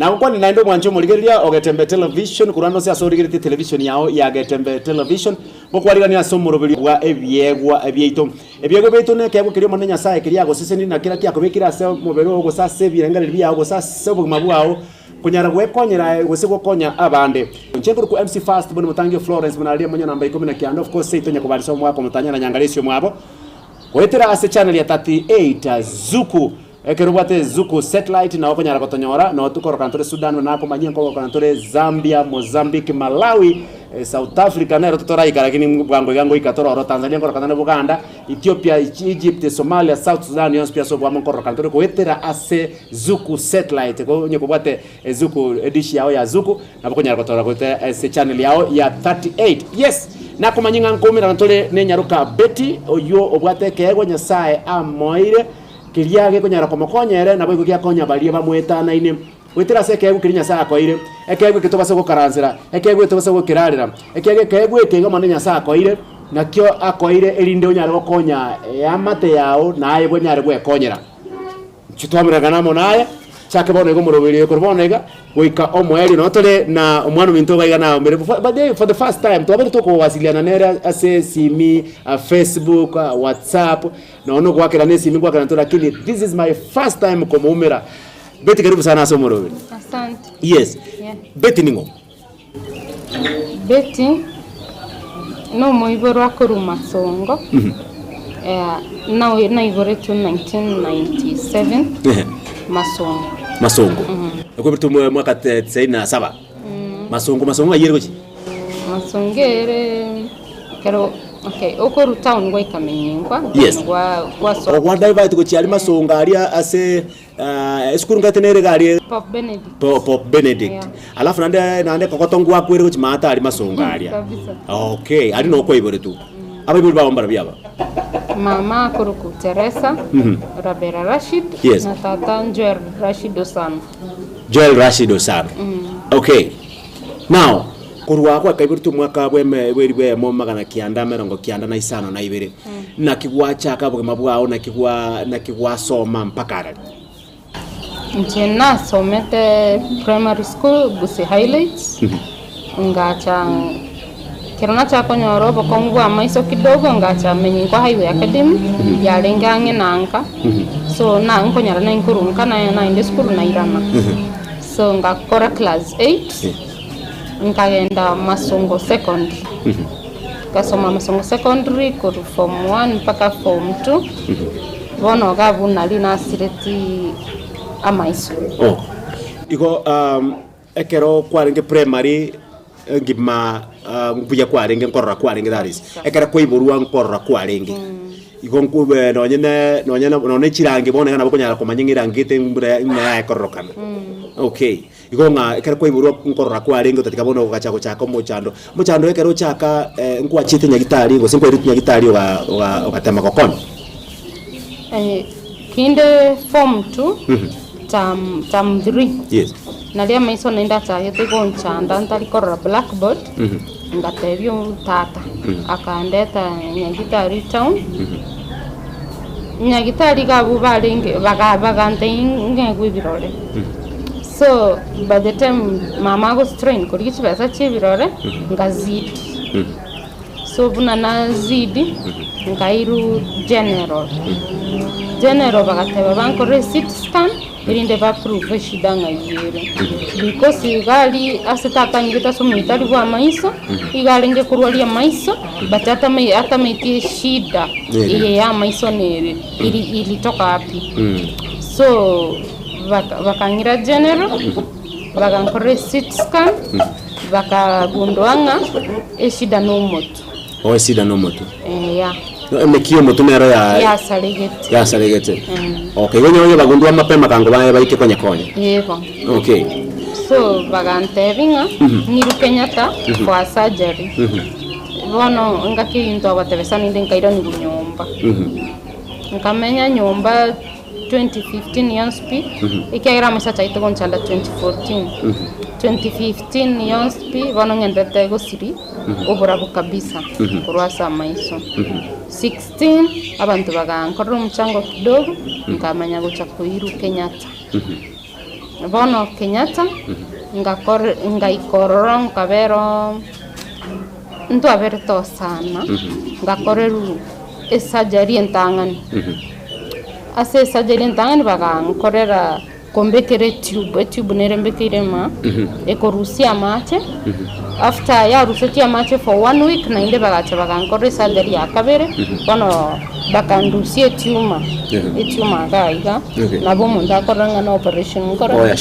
Na kwa ni naendo mwancho muligeria Ogetembe Television kurano cia sorigirite television yao ya Getembe Television bokwariga ni asomorobiri bwa ebyegwa ebyito bito ne kego kirio monenya sae kiria go seseni na kira kia kubikira se mubero go sase birengariri bya go sase bugima bwao kunyara gwekonyera gusego konya abande nchenguru ku MC Fast bono mutangio Florence munaria munya namba 19 of course itonya kubarisha mwako mutanya na nyangalesio mwabo kwetera ase channel ya 38 Zuku ekerubate Zuku satellite na okonyara gotonyora no tukoro kantore Sudan na komanyia ko kantore Zambia, Mozambique, Malawi, South Africa na rotora ikarakini bwango gango ikatoro Tanzania ko kantore Uganda, Ethiopia, Egypt, Somalia, South Sudan yons pia so bwamo ko kantore kwetera ase Zuku satellite ko nyekubate Zuku edition yao ya Zuku na bokonyara gotora kwete ase channel yao ya 38. Yes, na komanyinga ngomira kantore ne nyaruka Betty oyo obwate kego nyasaye amoire kiriage kunyara komokonyere na bwo konya balie bamwetana ine witira se kego kirinya sa koire ekego kitobase gukaranzira ekego kitobase gukirarira ekego kego ekego manenya sa koire nakyo akoire erinde unyara gokonya amate yao naye bwenyare gwekonyera chitwamiraga namo naye chake bono go murobiri ko bonega goika omweli no tole na omwana minto baiga na mbere but for the first time to abiri to ko wasiliana nera ase simi Facebook WhatsApp na ono kwakira ne simi kwakira to lakini this is my first time ko muumira Betty karibu sana aso murobiri asante yes yeah. Betty ningo Betty no moiboro akoruma songo now na ibore to 1997 Masongo. Ko bitu mwaka 97. Masongo ayere gochi. Masongere kero okay okoro town gwa ikamenyingwa gwa so. Kwa divide gochi ali Masongo ali ase skuru ngatenere gari Pop Benedict. Yeah. Alafu nande kokotongo akwere gochi mata ali Masongo ali. Okay, ali no ko ibore tu. Aba ibore ba ombara byaba. Mama kuruku Teresa, Rabera Rashid, yes. Na tata Joel Rashid Osan. Joel Rashid Osan. Okay. Now, kuruwa kwa kaibirtu mwaka bwe mo magana kianda merongo kianda na isano na ibere. Na kigwa chaka bugima bwao na kigwa soma mpaka ara. Nchena somete primary school Busi Highlights. Ngacha kirona chako nyoro bokongwa maiso kidogo ngacha menyingwa Highway Academy ya lengange nanka so na nkonyara na nkurunka na inde school na irana so ngakora class 8 ngagenda Masongo secondary kasoma Masongo secondary ko form 1 mpaka form 2 bono gabuna lina sireti amaiso iko ekero kwarenge primary ngima nguya kwarenge nkorra kwarenge daris ekara koiborwa nkorra kwarenge igonkube nonyene chirange bone kana bokonyara komanyingira ngite mbura ina yakorokana okay igonga ekara koiborwa nkorra kwarenge tatika bono gacha gochaka mochando ekero chaka nkwa chite nyagitari go sinko ritu nyagitari ogatema kokon kinde form 2 tam 3 yes nalia maiso naenda tayete gonchanda ntalikora blackboard ngatebyo tata akandeta nyagitari town nyagitari gabu balenge bagante ngegwibirore so by the time mama go strain kuri kibasa chibirore ngazidi so buna nazidi ngairu general bagateba banko receipt scan irinde ba prove shidanga yire because igali asitata ngita so mitari bwa maiso igali nge kurwalia maiso batata atamaitie shida iye ya maiso nere ilitoka wapi so bakangira general bakanko receipt scan bakagundwanga shida no moto shida no moto yeah mekio motumero ya salegete okay wenye bagundwa mapema kango baike konya yego okay so bagantevinga niru Kenyatta for surgery bono ngakirinto abatebesani ndenkaira ni nyomba nkamenya nyomba 2015 yanspi ikaira mesa chaito gonchanda 2015 yanspi bono ngendete go siri oburabu kabisa kurwasa maiso 16 abantu bagankora umuchango kidogo nkamanya guca kuiru Kenyatta bono Kenyatta ngaikorora nkabero ntu aberto sana ngakoreru esajari entangani ase sajari entangani bagankorera kombekere tube nerembekire ma ekorusia mache after ya rusetia mache for 1 week na inde bagacha bagankore sajari yakabere bono bakandusie tumor tumor gaiga nabo mundu akoranga na operation ngora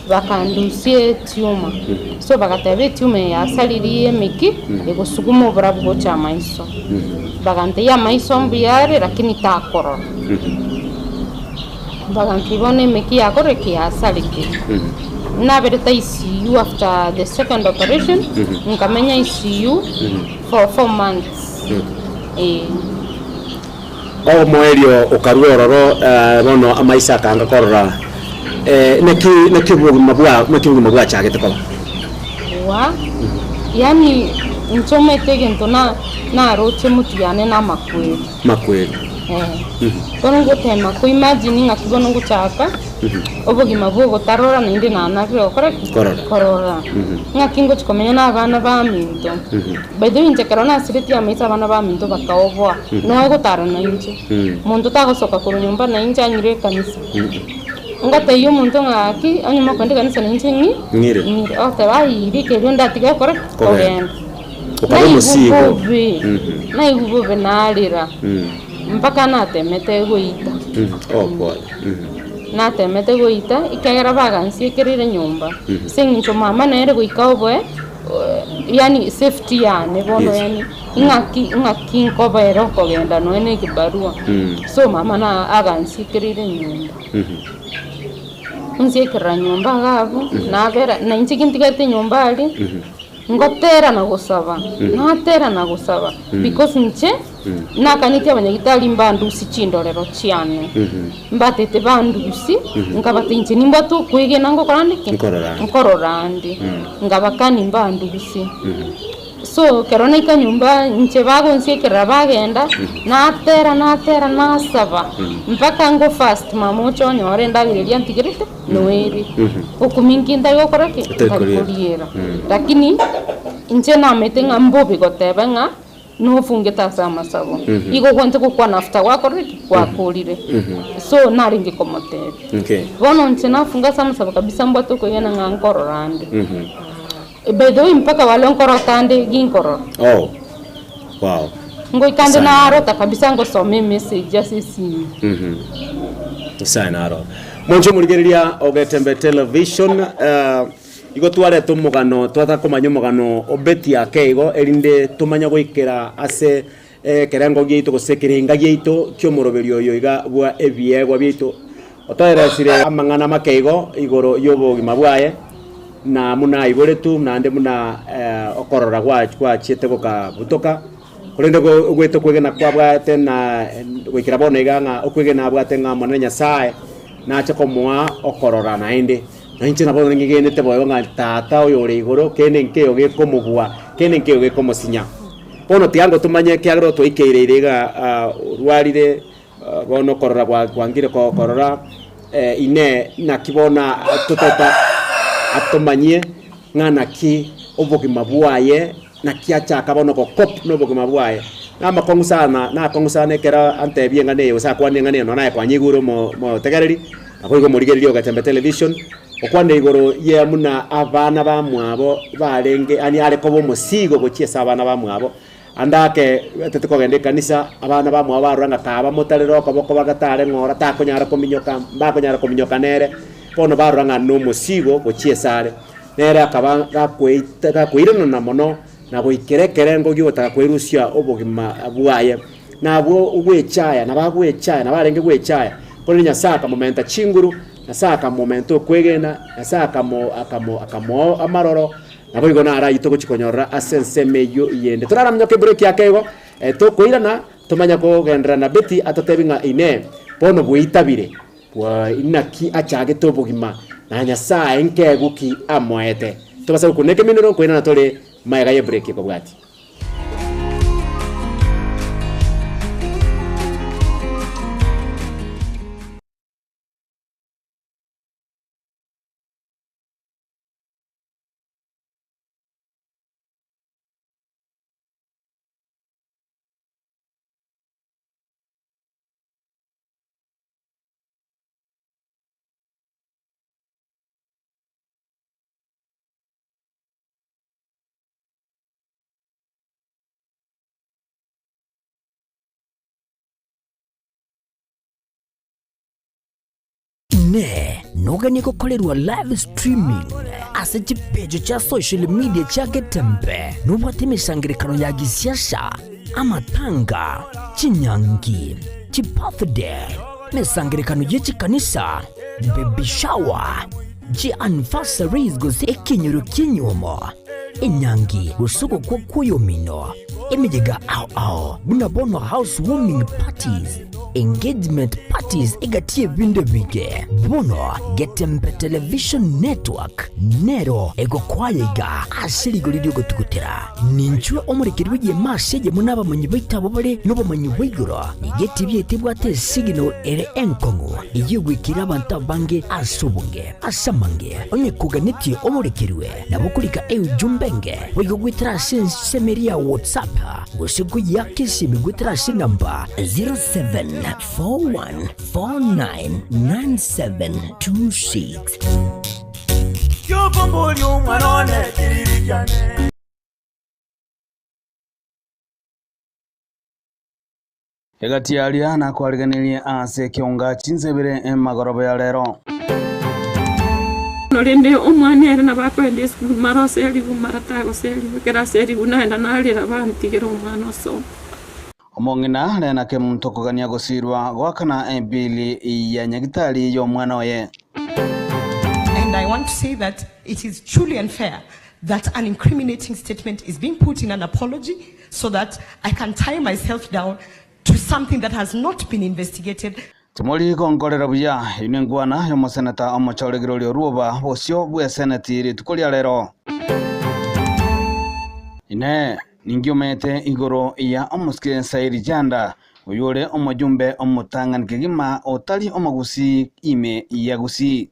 bakandusie tumor so bagatebe tumor ya salirie miki egosuguma obrabu gocha maiso bagante ya maiso mbiare lakini takoro bagantibone miki yakore kiasaliki na bereta ICU after the second operation nkamenya ICU for 4 months moerio okaruororo bono amaisa kanga korora neki buguma chagete kola wa yani nchomete gento na roche mutu yane na makweli bono ngotema ko imagine ngakibono nguchaka obugima bwo tarora nindi nanake okora korora ngakingo chikomenya na abana ba minto bedo injekerona siriti amaisa abana ba minto bakaobwa no gotarana inje muntu tagosoka ku nyumba na inje anyire kanisa ngate yo muntu ngaki anyuma kwende kanisa na inje ngire otabai bike ronda tiga kora kogenda ukaba musigo na ibubo nalira mpaka natemete goita natemete goita ikagera bagansi kirire nyumba singincho mama nere goika obwe yani safety yani bono yani ngaki nkobero kogenda no ene kibarua so mama na agansi kirire nyumba nzikira nyumba gabo nabera na inchikintigate nyumba ali ngotera na gusaba because nche nakanitia abanyagitari mbandusi chindorero cyane mbatete bandusi ngabatinje nimba tu kwigena ngo korandike nkororandi ngabakani mbandusi so kerona ikanyumba nche bago nsekera bagenda natera nasaba mpaka ngo fast mamocho nyore ndabirelia ntigirite noeri okuminkinda yokorake takuriera lakini nche namete ngambobe gotebenga no fungeta sama sabo igo kwante kwa nafta wakoriki kwa kulire so naringe komotere bono nche nafunga sama sabo kabisa mbato ko yana ngankororande bedo mpaka wale nkorotande ginkoro wow ngo ikande na arota kabisa ngo some message asisi sana aro monjo murigeria ogetembe television igo tware tumugano twata komanya mugano obeti yake igo erinde tumanya goikera ase kerengo gito gosekiringa gito kyomoroberio yo iga bwa ebiego bito otayera sire amangana makeigo igoro yobo gimabwaye na muna iboretu nande muna okorora kwa chiete goka butoka kurende gwete kwegena kwa bwate na gwikira bono iganga okwegena bwate nga mwana Nyasaye na chakomwa okorora nainde na inche nabo ngigenete boyo nga tata oyo ore igoro kene nkeo gekomugwa kene nkeo gekomosinya bono tiango tumanye kyagro to ikeirega rwarire bono korora kwangire ko korora ine nakibona tutota atomanye ngana ki obogima bwaye na kiacha kabono ko kop no bogima bwaye na makongusana kera antebie ngane yo sakwane ngane no na kwanyiguro mo tegereri akoigo murigerio Gatembe television okwande igoro ye muna abana ba mwabo barenge ani ale ko musigo gochiesa abana ba mwabo andake tete kogende kanisa abana ba mwabo baranga taba motarero ko boko bagatare ngora takonyara kominyoka nere pono baranga no musigo gochiesare nere akaba gakwirana na mono na goikerekere ngo gyota kwerusia obogima bwaye nabo ugwechaya nabagwechaya nabarenge gwechaya kone Nyasaka momenta chinguru Nyasaka momento kwegena Nyasaka akamo amaroro nabo igona ara yitoko chikonyora asenseme yo yende turaramnya ke break yakego to koirana tumanya ko gendera na beti atatebinga ine pono bwitabire bwa inaki achage to bogima na Nyasaye nkeguki amwete tubasa kuneke minoro koirana tole maega ye break ko bwati. ine nogani gukorerwa live streaming ase chipejo cha social media cha Getembe nubwate imisangirikano ya gisiasa, amatanga, chinyangi, chibirthday, misangirikano y'echikanisa, baby shower, anniversaries gose ekinyoro kinyomo, inyangi gusuko kwa kuyomino, imijega ao bunabono housewarming parties, engagement parties egatie binde bige bono Getembe Television Network nero ego kwayega asirigo lidio gotugutera ninchwe omurikirwe ye maseje munaba manyi baitabo bare no bamanyi baigoro igetibye tibwate signal ere enkongo iyigwikira abantu bange asubunge asamange onye kuganitie omurikirwe nabukulika jumbenge wigogwitira semeria WhatsApp gosigo yakisi migwitira namba 0741499726 Yo bomboli umwanone kiririjane Egatialia na kwariganiria ase kionga chinzebere emagorobo ya lero Norende omwana na bakwende school maroseli gumaratago seli kera seli unaenda nalira bantigero umwana so omongina lena ke mutokogania gosirwa gwakana ebili ya nyagitali yo mwana oye. And I want to say that it is truly unfair that an incriminating statement is being put in an apology so that I can tie myself down to something that has not been investigated. Tumoli konkorera buya ine ngwana yo mosenata omochoregero lyo ruoba bosio bwe senati ritukolia lero. Ine ningiomete igoro ya omuske sairi janda uyole omojumbe omutangan kigima otali omagusi ime yagusi.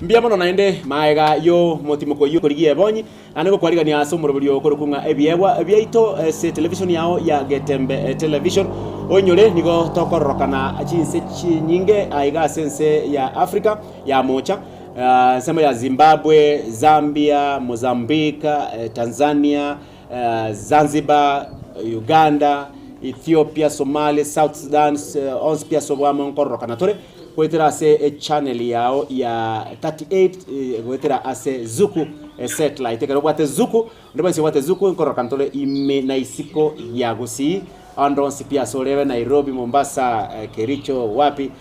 Mbia mono naende maega yo motimoko yo korigie bonyi anego kwarigania asomorobrio korokunga ebiegwa ebiaito se television yao ya Getembe Television onyore nigo tokorokana chinse chinyinge aiga sense ya Africa ya mocha sema ya Zimbabwe, Zambia, Mozambique, Tanzania, Zanzibar, Uganda, Ethiopia, Somalia, South Sudan, onspia sobwamo korokana tore kwetera ase channel yao ya 38 kwetera ase Zuku satellite kero bwate Zuku ndaba se bwate Zuku nkorokantole ime na isiko ya gusi andonsi pia soleve Nairobi, Mombasa, Kericho wapi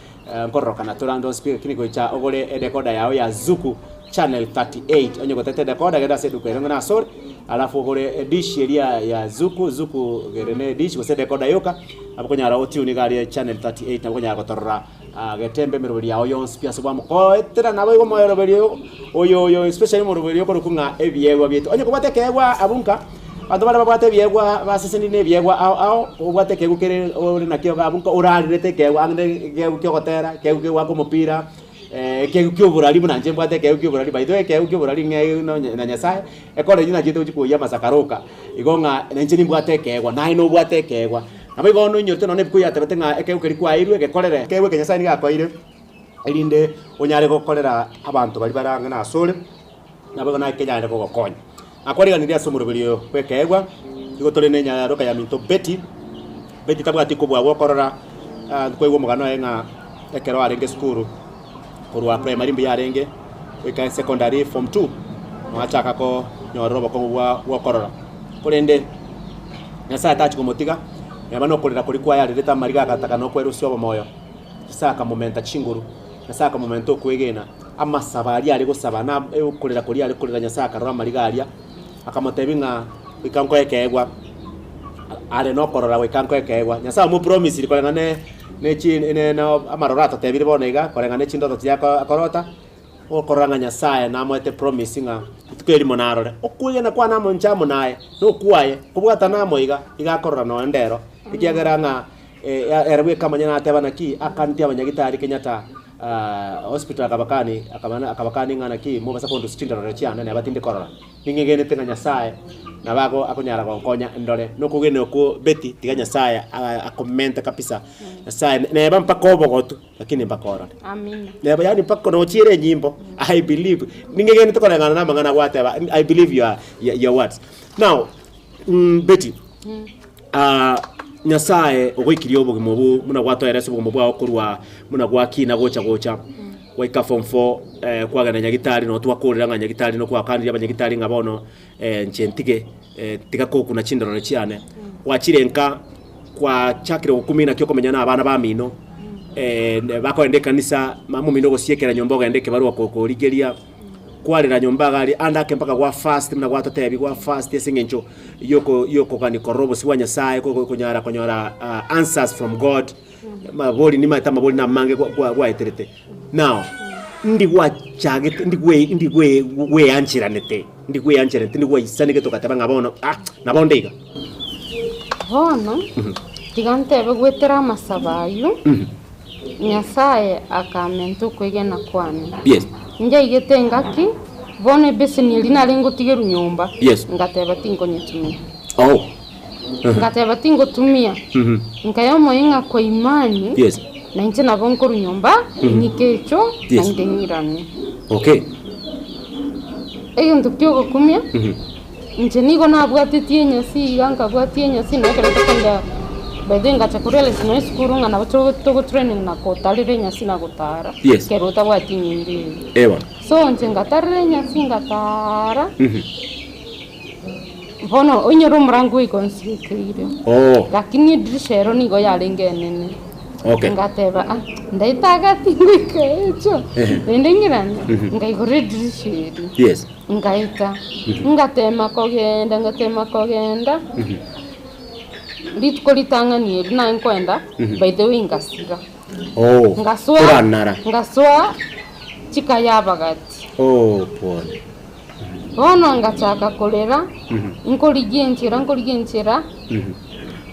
nkorokana tolando speaker kiniko cha ogole decoder yao ya Zuku channel 38 onye gotete decoder geda se dukwera na sor alafu ogole dish area ya Zuku gerene dish gose decoder yoka abakonya rawoti unigari channel 38 nabakonya gotorra Getembe meroberi yao yonsi pia sobamo ko etera nabo igo meroberi oyo especially meroberi ko rukunga ebiegwa bieto onye kubate kegwa abunka adobara babate biegwa baseseni ne biegwa ao ubate kegukere ori nakyo abunka urarete kegwa ande kegukogotera kegukwa ko mupira kegukyoburari munanje bwate kegukyoburari baito kegukyoburari nge na nyasaye ekore nyina jito chikuya masakaroka igonga nanjeni bwate kegwa naino bwate kegwa nabo igono nyote none bikuya tabete nga ekegukeri kwa irwe gekorere kegwe kenyasaye nigakoire elinde onyare gokorera abantu bari baranga na sole nabo na kenyare gokonya akwariga niria somoroberio kwekegwa igotore nenya roka ya minto Betty tabwati kubwa gokorora kwego mugano enga ekero arenge skuru kurwa primary mbi arenge weka secondary form 2 mwachaka ko nyorobo ko gokorora kurende nyasa atachi komotiga yabano kurira kuri kwa yari leta mariga kataka no kweru syo moyo saka momenta chinguru saka momento kwegena ama sabari ari gusaba na kurira kuri ari kurira nyasaka ro mariga aria akamotebinga ikanko ekegwa are no korora wikanko ekegwa nyasa mu promise rikolengane ne chi ne no amarora tatebire bonega kolengane chindo totia akorota okoranga nyasaye namwete promisinga tukeri monarore okuye na kwa namo nchamo naye no kuaye kubwata namo igakorora no ndero ikiagaranga erwe kama nyana atebana ki akanti abanyagitari Kenyatta hospital akabakani ngana ki mo basa kondu stinda ro chiana ne batinde korora ningegene tenga nyasaye na bago akonyara konkonya ndore no kugene ko beti tiga nyasaye akomenta kabisa nyasaye ne bampa kobogotu lakini bakora amina ne bayani pakko no chire nyimbo I believe ningegene to kolengana na mangana whatever I believe your words now beti nyasaye ogwikirio obugimo bu muna gwatoerese obugimo bwa okurwa muna gwakina gocha waika form 4 kwagana nyagitari no twakurira nga nyagitari no kwakandira abanyagitari ngabono ncentige tiga ko kuna chindoro chiane wachirenka kwa chakire gukumina kyo komenyana abana ba mino bako ende kanisa mamu mino gosiekera nyomboga endeke barwa kokorigeria kwarira nyombaga ali andake mpaka gwa fast mna gwa totebi gwa fast yesingencho yoko kani korobo siwa nyasaye ko konyora answers from God maboli ni mata maboli na mange gwa eterete now ndi gwa chage ndi gwe anchiranete ndi gwe anchiranete ndi gwe isanike to kataba ngabono nabondega bono tigantebe gwetera masabayo nyasaye akamento kwegena kwane yes nje igetengaki bone bese ni lina lengo tigeru nyumba yes ngateba tingo nyetumia ngateba tingo tumia nkayomo inga kwa imani yes na nje na bonko nyumba nikecho na ndengirani okay eyo ndukyo kumia nje nigo na bwatitie nyasi ganga bwatie nyasi na kale tokanda bedenga chakurele sino skurunga na to training na kotalire nyasi na gutara yes keruta bwati nyindi ewa so nje ngatarire nyasi ngatara bono onyoro murangu ikonsikire lakini dirishero nigo yalengenene okay ngateba ndaitaga tingikecho ndengirani ngaigore dirisheri yes ngaita ngatema kogenda litkolitanga ni na nkwenda by the way ngasira ngaswa chika yabagati pole bono ngachaka kolera nkoligenchera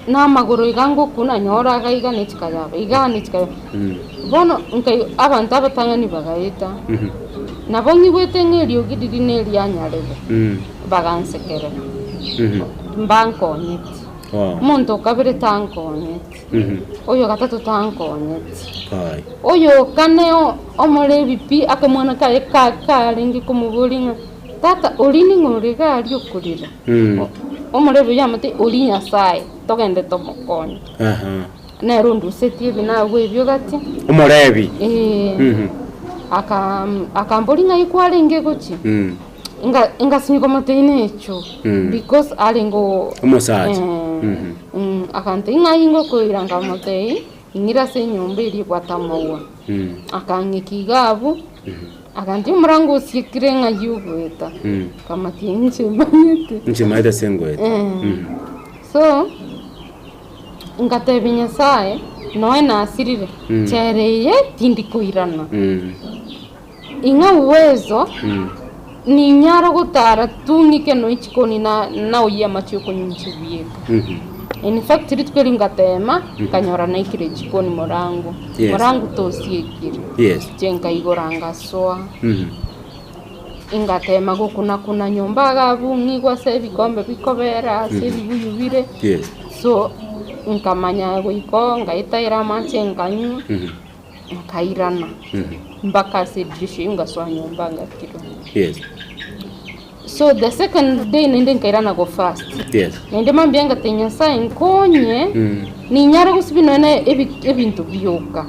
na maguru igango kuna nyora gaiga nechika yaba bono nkai abantu abatanga ni bagaita nabongi gwetengerio gidiri neri anyarebe bagansekere mbankonyeti muntu kabire tankonyeti oyo gatatu tankonyeti oyo kaneo omolebi pi akamwana ka ringi kumubulinga tata olini ngorega ali okulira omolebi yamate olinya sai togende tomokonya na rundu setie bina gwebyo gati omolebi akambolinga ikwale ngegochi inga siniko matene echo because alingo omosaje akante inga ingo ko iranga matei ingira se nyumba iri kwatamawa akangikigabu akanti murango sikirenga yugweta kama tinche mayete sengweta so ngatebinya sae noe na asirire chereye tindikoirana inga uwezo ni nyaro gutara tungike no ichikoni na oya machio konyinchibieka in fact ritweli ngatema kanyora na ikire chikoni morango tosiekire yes jenga igoranga soa ingatema kuna nyumba gabu ngigwa se bikombe bikobera se bibuyubire yes so nkamanya goiko ngaitaira machenganyu nkairana mpaka sidrishi ngaswa nyumba ngakiro yes so the second day nende nkairana go fast yes nende mambyenga tenya sa nkonye ni nyara gusibino na ebintu byoka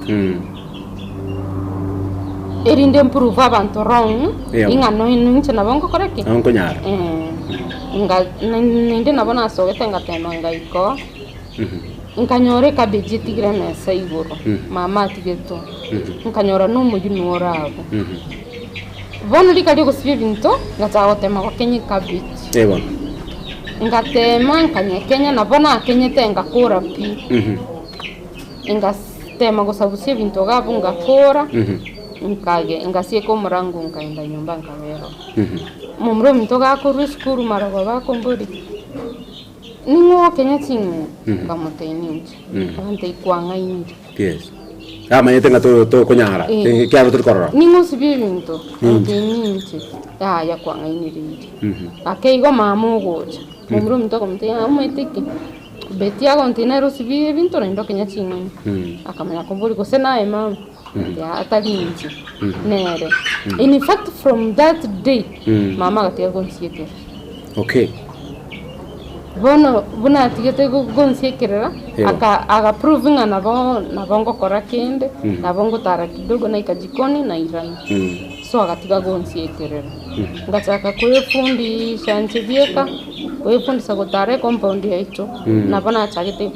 erinde improve abantu wrong inga no nche nabongo koreki onko nyara nende nabona so getenga tema ngaiko nkanyore cabbage tigre na saigoro mama tigeto nkanyora no mujinu orabo bono likali gusibye binto ngatawo tema ko kenye cabbage eba ngatema nkanyekenya nabona kenyete ngakora pi ngatema gusabusye binto gabo ngakora ngasie ko murangu nkaenda nyumba nkabero mumro mitoka ko skuru mara baba ko mbori ningo Kenya tingu kamoteninje ante kwanga inje yes kama yetenga to konyara kyaro to korora ningo sibinto teninje ya kwanga inirije akeigo mamu gocha mumro mitoka mteya ametiki betia kontinero sibi binto ndo Kenya tingu akamanya kombori ko senae mama ya atalinji nere in fact from that day mama gatia gonsiekera okay bona atigete gonsiekera aka proving nabongo kora kende nabongo tara kidogo na ikajikoni na irani so agatiga gonsiekera ngataka kuefundi shanchivieka kuefundi sagotare compound yaito na bona achagete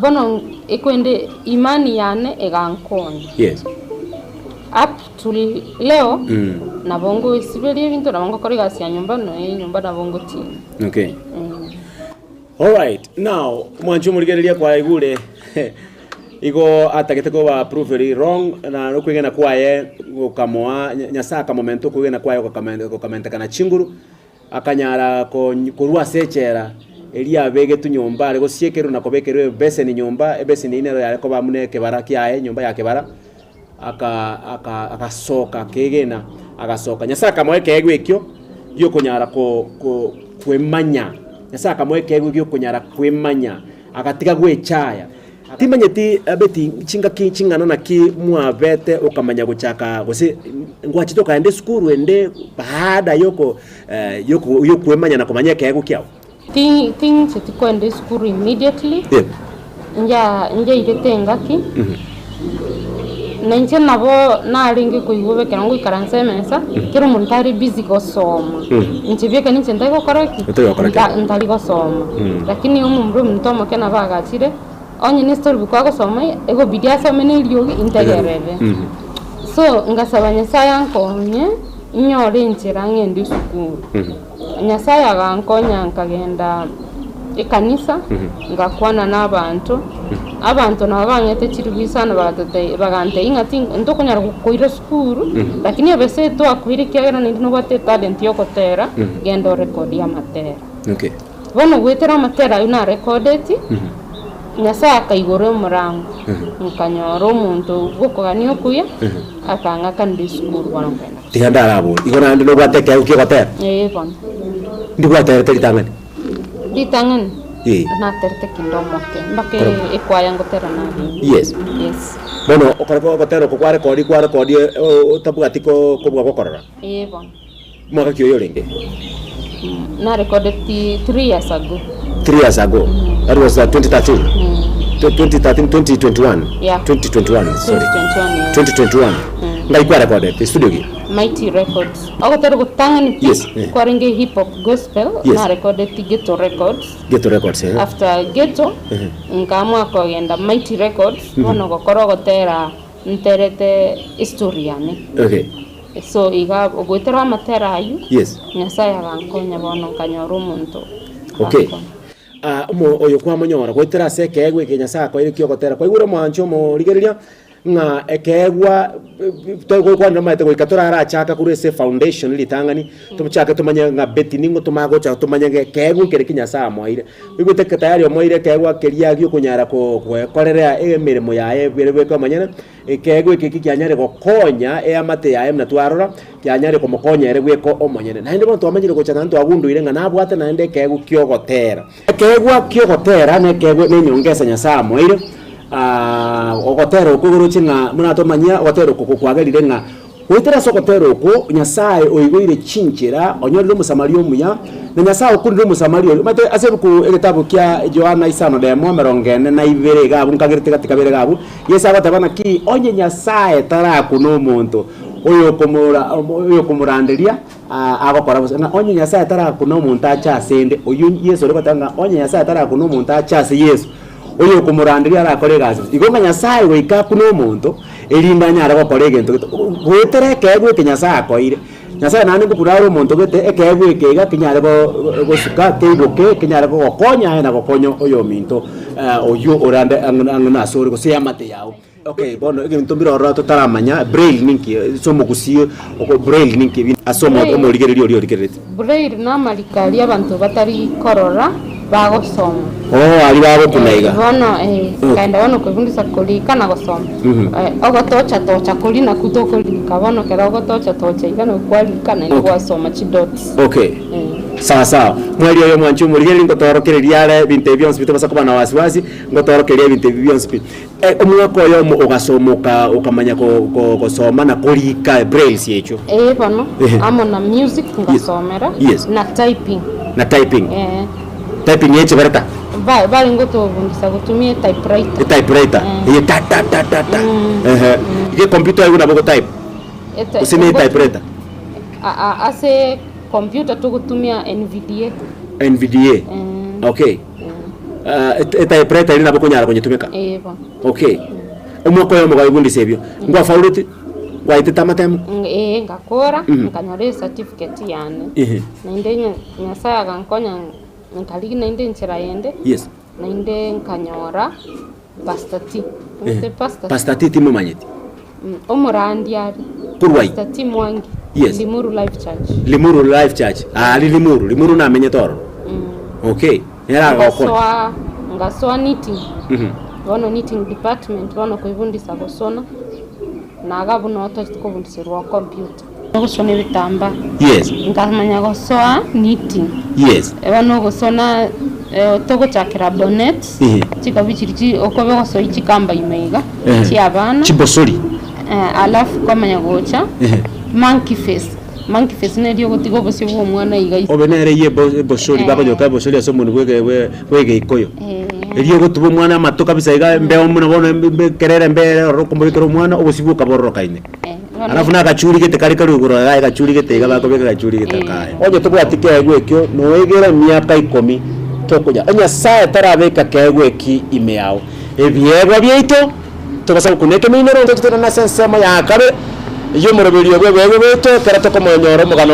bono ekwende imani yane egankoni yes up to leo nabongo isibeli bintu nabongo kori gasi ya nyumba no nyumba nabongo tini okay all right now mwancho murigereria kwa igure igo atagete ko ba prove wrong na no kwigena kwaye ukamoa nyasaka momento kwigena kwaye ko kamenta kana chinguru akanyara ko kurua sechera elia bege tu nyumba rego siekero na kobekero beseni nyumba ebeseni inero ya ko bamune kebara kyae nyumba ya kebara aka soka kegena agasoka nyasaka mweke egwekyo yo kunyara ko kwemanya nyasaka mweke egwekyo kunyara kwemanya agatiga gwechaya timanyeti abeti chingana na ki mwabete ukamanya guchaka gose ngwachito kaende skuru ende baada yoko kwemanya na kumanya kego kyao Ting chetikwende skuru immediately. Nja iretenga ki. Nanche nabo naringe kuigobe kango ikaranse mesa. Kero muntari busy gosoma. Nchibeka ninche ndego koraki. Ntari gosoma. Lakini umumro mtomo kena bagachire. Onye nestor bukwa gosoma ego bidia some n'iryogi integerebe. So ngasaba Nyasaye nkonye nyore nchira ngende sukuru. Nyasaye agankonya nkagenda ekanisa ngakwana n'abantu abantu nabanyete kirubisana bagante ingati ntokunyara kukoira sukuru lakini abese to akwire kyagera n'indino bate talent yokotera gendo record ya matera okay bono gwetera matera una recorded Nyasaye akaigore murango nkanyoro umuntu gukogania kuya akanga kandi sukuru wanongena tiganda rabo igona ndino gwateke ukigotera bon ndigwatera talitangani ditangani na terte kindomoke mbake ekwaya ngotera nabi yes bueno okoreko gotera ko kware kodi tabuga tiko ko gwakorora bon mwaka kiyo yoringe na recorded 3 years ago that was 2013 2021 yeah 2021 sorry 2021 2021 ngai kwa recorded studio gi Mighty Records agotera gutangani kwaringe hip hop gospel na recorded Ghetto Records after Ghetto ngamwa ko genda Mighty Records bono gokoro gotera nterete historiane okay so iga ogwetera matera ayu Nyasaye agankonya bono kanyoro muntu okay oyo kwa monyora gwetera seke egwe Nyasaye ko iri kyogotera kwa igure mwancho mo rigereria nga ekegwa to kwa ndama ite ikatora arachaka kuri se foundation litangani tumuchaka tumanya nga beti ningo tumago cha tumanya kegwa kere Nyasaye moire igwete tayari moire kegwa keria gyo kunyara ko korera emirimo yae birebe ko manyana kegwa kiki kyanyare gokonya amate yae na twarora kyanyare ko mokonyere gweko omonyene na ndimo twamanyire ko chana nto agundu ile nga nabwate na ende kegwa kyogotera ne kegwa ne nyongesa Nyasaye moire ogotero okuguru chinga munatomanya ogotero kokwagerire nga wetera sokotero ko Nyasaye oigwire chinchira onyorire musamario muya na Nyasaye okurire musamario mate asebuku egitabu kya Yohana 5:42 gabu nkagirite katika bere gabu Yesu abatabana ki onye Nyasaye tara kuno muntu oyo kumuranderia agokora na onye Nyasaye tara kuno muntu acha sende oyu Yesu rikotanga onye Nyasaye tara kuno muntu acha se Yesu oyo kumurandiria arakore gazi igonga Nyasaye weka kuno muntu elinda nyara gokore gento gwetere kegwe Nyasaye akoire Nyasaye nani gukuraro muntu gete ekegwe kega kinyare gosuka teiboke kinyare gokonya na gokonyo oyo minto oyo orande angana sori go se amate yao Okay, bono ikintu mbiro tutaramanya braille ninki somo gusio oko braille ninki asomo omurigererio origerete. Braille na marikali abantu batari korora bagosoma. Ali babo kunaiga. Bono kaenda bono kwifundisa kulika na gosoma. Ogotocha kuli na kutokulika bono kera ogotocha igana kwalika na gwasoma chidots. Okay. Sawa mweli oyo mwanchu murigeri ngotorokereria ale binte byonse bitobasa kuba na wasiwasi ngotorokereria binte byonse omwako oyo ugasomoka ukamanya gosoma na kulika braille yecho bono amo na music ngasomera na typing typing yecho barata bali ngotobundisa gutumia typewriter ye computer ayo nabo type usine typewriter ase computer tukutumia NVDA. Okay. Typewriter ina nabo kunyara kwenye tumeka. Okay. Umwako yo mugabundi sebyo. Ngwa fauluti. Ngwa itama temu. Ngakora nkanyore certificate yane. Nainde nyasaya gankonya nkali nainde nchira yende. Yes. Nainde nkanyora pastati. Pastati timu manyeti. Omurandi ari. Kurwai. Pastati mwangi. Yes. Limuru Life Church. Limuru Life Church. Limuru na menye toro. Okay. Era gakora. Ngasoa knitting. Wono knitting department wono kuivundisa gusona. Na agabu no tukuvundisirwa computer. Gusona bitamba. Yes. Ngamanya gusona knitting. Yes. Wono gusona togo chakira bonnet. Chika bichiri okobe goso ichikamba imeiga. Chiabana. Chibosori. Alafu kamanya gocha. Monkey face nedio gotigo bosyo mwana iga obenere ye bosori baba nyoka bosori aso muntu wege ikoyo elio gotubo mwana mato kabisa iga mbeo muno bono kerere mbere rokombolikero mwana obosibuka bororokaine alafu na gachuri gete kari ruguro ga gachuri gete iga bako beka gachuri gete kae oje tubwatike egwekyo no egera miaka 10 tokuja onya saa tarabeka kegweki ime yao ebyego byeito tubasa kuneke minero ndotera na sensema ya kabe iyo murabiriyo bwego beto karato ko monyoro mugano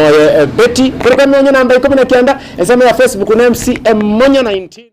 beti kureka menye namba 19 esema ya Facebook na MC Monya 19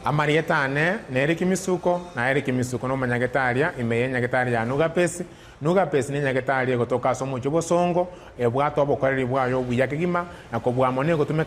Amarietane neri kimisuko na eri kimisuko no manyagetaria imeye nyagetaria nugapesi ni nyagetaria gotoka somo chobosongo ebwato bokoreri bwayo buyakigima na kobwa mone gotume